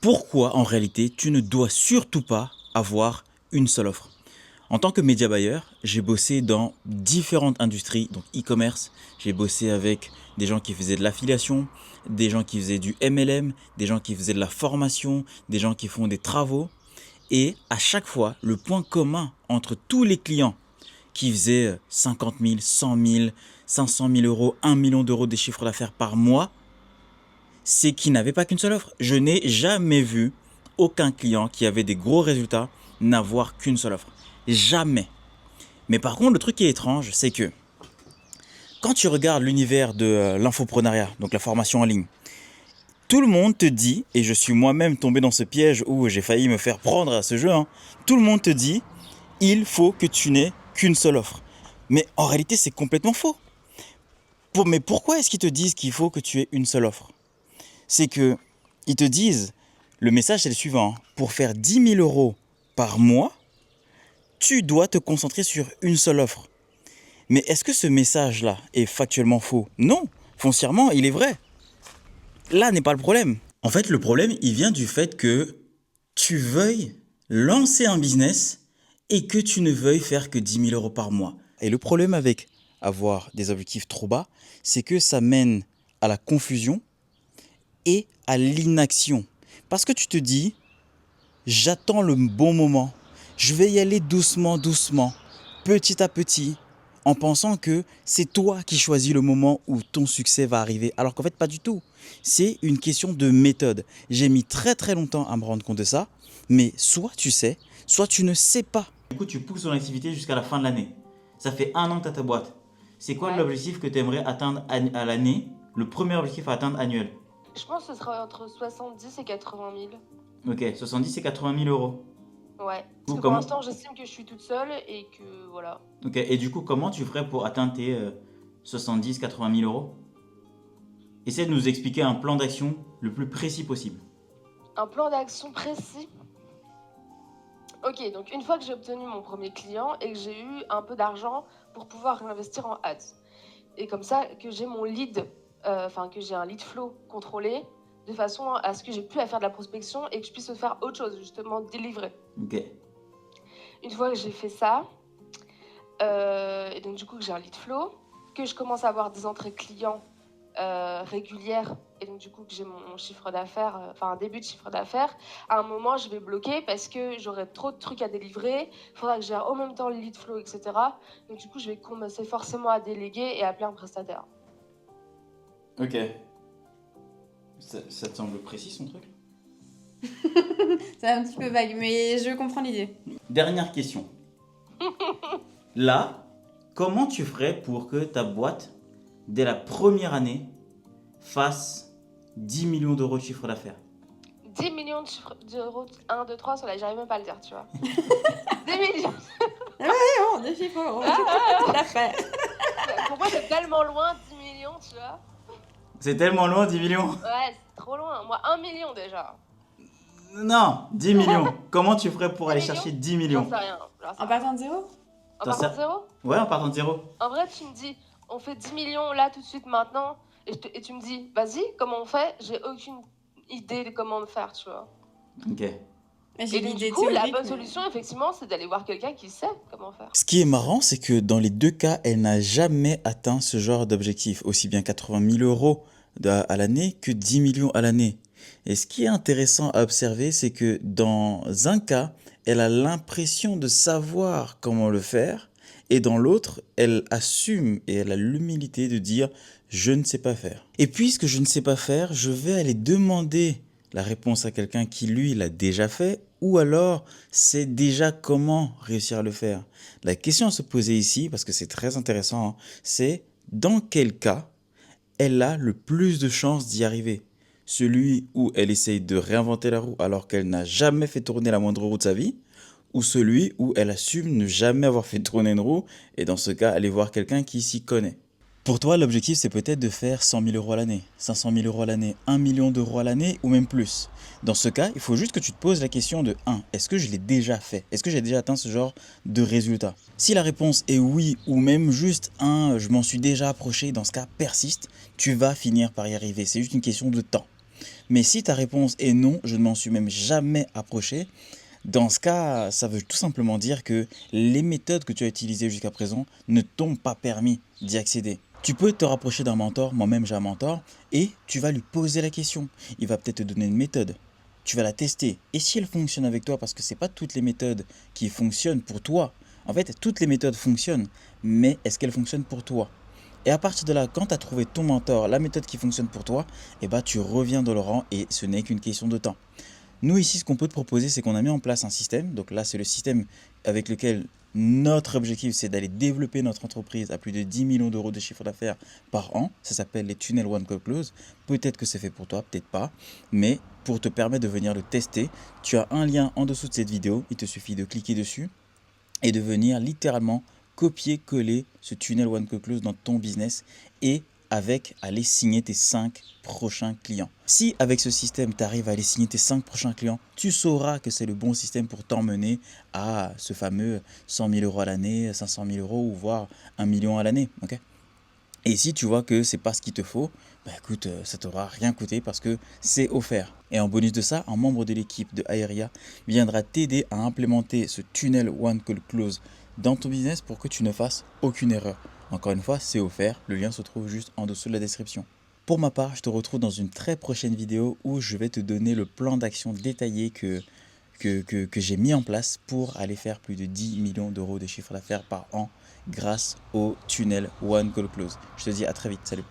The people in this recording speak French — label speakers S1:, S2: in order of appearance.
S1: pourquoi en réalité tu ne dois surtout pas avoir une seule offre. En tant que média buyer, j'ai bossé dans différentes industries, donc e-commerce, j'ai bossé avec des gens qui faisaient de l'affiliation, des gens qui faisaient du MLM, des gens qui faisaient de la formation, des gens qui font des travaux. Et à chaque fois, le point commun entre tous les clients qui faisaient 50 000, 100 000, 500 000 euros, 1 million d'euros de chiffre d'affaires par mois, c'est qu'ils n'avaient pas qu'une seule offre. Je n'ai jamais vu aucun client qui avait des gros résultats n'avoir qu'une seule offre. Jamais. Mais par contre, le truc qui est étrange, c'est que quand tu regardes l'univers de l'infoprenariat, donc la formation en ligne, tout le monde te dit, et je suis moi-même tombé dans ce piège où j'ai failli me faire prendre à ce jeu, tout le monde te dit, il faut que tu n'aies qu'une seule offre. Mais en réalité, c'est complètement faux. Mais pourquoi est-ce qu'ils te disent qu'il faut que tu aies une seule offre? C'est que ils te disent, le message c'est le suivant, pour faire 10 000 euros par mois, tu dois te concentrer sur une seule offre. Mais est-ce que ce message-là est factuellement faux? Non, foncièrement, il est vrai. Là n'est pas le problème. En fait, le problème, il vient du fait que tu veuilles lancer un business et que tu ne veuilles faire que 10 000 euros par mois. Et le problème avec avoir des objectifs trop bas, c'est que ça mène à la confusion et à l'inaction. Parce que tu te dis, j'attends le bon moment, je vais y aller doucement, doucement, petit à petit, en pensant que c'est toi qui choisis le moment où ton succès va arriver. Alors qu'en fait, pas du tout. C'est une question de méthode. J'ai mis très très longtemps à me rendre compte de ça, mais soit tu sais, soit tu ne sais pas. Du coup, tu pousses ton activité jusqu'à la fin de l'année. Ça fait 1 an que tu as ta boîte. C'est quoi l'objectif que tu aimerais atteindre à l'année, le premier objectif à atteindre annuel?
S2: Je pense que ce sera entre 70 et 80 000.
S1: Ok, 70 et 80 000 euros.
S2: Ouais. Parce que pour l'instant, j'estime que je suis toute seule et que voilà.
S1: Ok, et du coup, comment tu ferais pour atteindre tes 70-80 000 euros? Essaie de nous expliquer un plan d'action le plus précis possible.
S2: Un plan d'action précis. Ok, donc une fois que j'ai obtenu mon premier client et que j'ai eu un peu d'argent pour pouvoir réinvestir en ads, et comme ça que j'ai mon lead, que j'ai un lead flow contrôlé, de façon à ce que j'ai plus à faire de la prospection et que je puisse faire autre chose, justement délivrer.
S1: Ok.
S2: Une fois que j'ai fait ça, et donc du coup que j'ai un lead flow, que je commence à avoir des entrées clients régulières, et donc du coup que j'ai mon chiffre d'affaires, un début de chiffre d'affaires, à un moment je vais bloquer parce que j'aurai trop de trucs à délivrer, il faudra que je gère en même temps le lead flow, etc. Donc du coup je vais commencer forcément à déléguer et appeler un prestataire.
S1: Ok. Ça te semble précis son truc?
S3: C'est un petit peu vague, mais je comprends l'idée.
S1: Dernière question. Là, comment tu ferais pour que ta boîte, dès la première année, fasse 10 millions d'euros de chiffre d'affaires?
S2: 10 millions d'euros, 1, 2, 3, cela j'arrive même pas à le dire, tu vois. 10 millions.
S3: Ah ouais, des chiffres, on peut la faire.
S2: Pour moi c'est tellement loin, 10 millions, tu vois.
S1: C'est tellement loin, 10 millions.
S2: Ouais, c'est trop loin. Moi, 1 million déjà.
S1: Non, 10 millions. Comment tu ferais pour
S2: 10
S1: aller
S2: millions
S1: chercher 10 millions?
S2: J'en sais rien.
S3: En partant de zéro?
S2: En partant de zéro?
S1: Ouais, en partant de zéro.
S2: En vrai, tu me dis, on fait 10 millions là tout de suite maintenant, et tu me dis, vas-y, comment on fait? J'ai aucune idée de comment le faire, tu vois.
S1: Ok.
S2: Et donc, du coup, la bonne solution, effectivement, c'est d'aller voir quelqu'un qui sait comment faire.
S1: Ce qui est marrant, c'est que dans les deux cas, elle n'a jamais atteint ce genre d'objectif, aussi bien 80 000 euros à l'année que 10 millions à l'année. Et ce qui est intéressant à observer, c'est que dans un cas, elle a l'impression de savoir comment le faire, et dans l'autre, elle assume et elle a l'humilité de dire « je ne sais pas faire ». Et puisque je ne sais pas faire, je vais aller demander la réponse à quelqu'un qui, lui, l'a déjà fait, ou alors sait déjà comment réussir à le faire. La question à se poser ici, parce que c'est très intéressant, c'est dans quel cas elle a le plus de chances d'y arriver? Celui où elle essaye de réinventer la roue alors qu'elle n'a jamais fait tourner la moindre roue de sa vie, ou celui où elle assume ne jamais avoir fait tourner une roue, et dans ce cas, aller voir quelqu'un qui s'y connaît. Pour toi, l'objectif, c'est peut-être de faire 100 000 euros à l'année, 500 000 euros à l'année, 1 million d'euros à l'année, ou même plus. Dans ce cas, il faut juste que tu te poses la question de 1. Est-ce que je l'ai déjà fait? Est-ce que j'ai déjà atteint ce genre de résultat? Si la réponse est oui, ou même juste 1, je m'en suis déjà approché, dans ce cas, persiste, tu vas finir par y arriver. C'est juste une question de temps. Mais si ta réponse est non, je ne m'en suis même jamais approché, dans ce cas, ça veut tout simplement dire que les méthodes que tu as utilisées jusqu'à présent ne t'ont pas permis d'y accéder. Tu peux te rapprocher d'un mentor, moi-même j'ai un mentor, et tu vas lui poser la question. Il va peut-être te donner une méthode. Tu vas la tester. Et si elle fonctionne avec toi, parce que ce n'est pas toutes les méthodes qui fonctionnent pour toi. En fait, toutes les méthodes fonctionnent, mais est-ce qu'elles fonctionnent pour toi? Et à partir de là, quand tu as trouvé ton mentor, la méthode qui fonctionne pour toi, eh ben, tu reviens dans le rang et ce n'est qu'une question de temps. Nous ici, ce qu'on peut te proposer, c'est qu'on a mis en place un système. Donc là, c'est le système avec lequel notre objectif, c'est d'aller développer notre entreprise à plus de 10 millions d'euros de chiffre d'affaires par an. Ça s'appelle les tunnels One Call Close. Peut-être que c'est fait pour toi, peut-être pas. Mais pour te permettre de venir le tester, tu as un lien en dessous de cette vidéo. Il te suffit de cliquer dessus et de venir littéralement copier-coller ce tunnel One Call Close dans ton business et avec aller signer tes 5 prochains clients. Si avec ce système, tu arrives à aller signer tes 5 prochains clients, tu sauras que c'est le bon système pour t'emmener à ce fameux 100 000 euros à l'année, 500 000 euros ou voire 1 million à l'année. Okay, et si tu vois que c'est pas ce qu'il te faut, bah écoute, ça t'aura rien coûté parce que c'est offert. Et en bonus de ça, un membre de l'équipe de Aeria viendra t'aider à implémenter ce tunnel One Call Close dans ton business pour que tu ne fasses aucune erreur. Encore une fois, c'est offert, le lien se trouve juste en dessous de la description. Pour ma part, je te retrouve dans une très prochaine vidéo où je vais te donner le plan d'action détaillé que j'ai mis en place pour aller faire plus de 10 millions d'euros de chiffre d'affaires par an grâce au tunnel One Call Close. Je te dis à très vite, salut.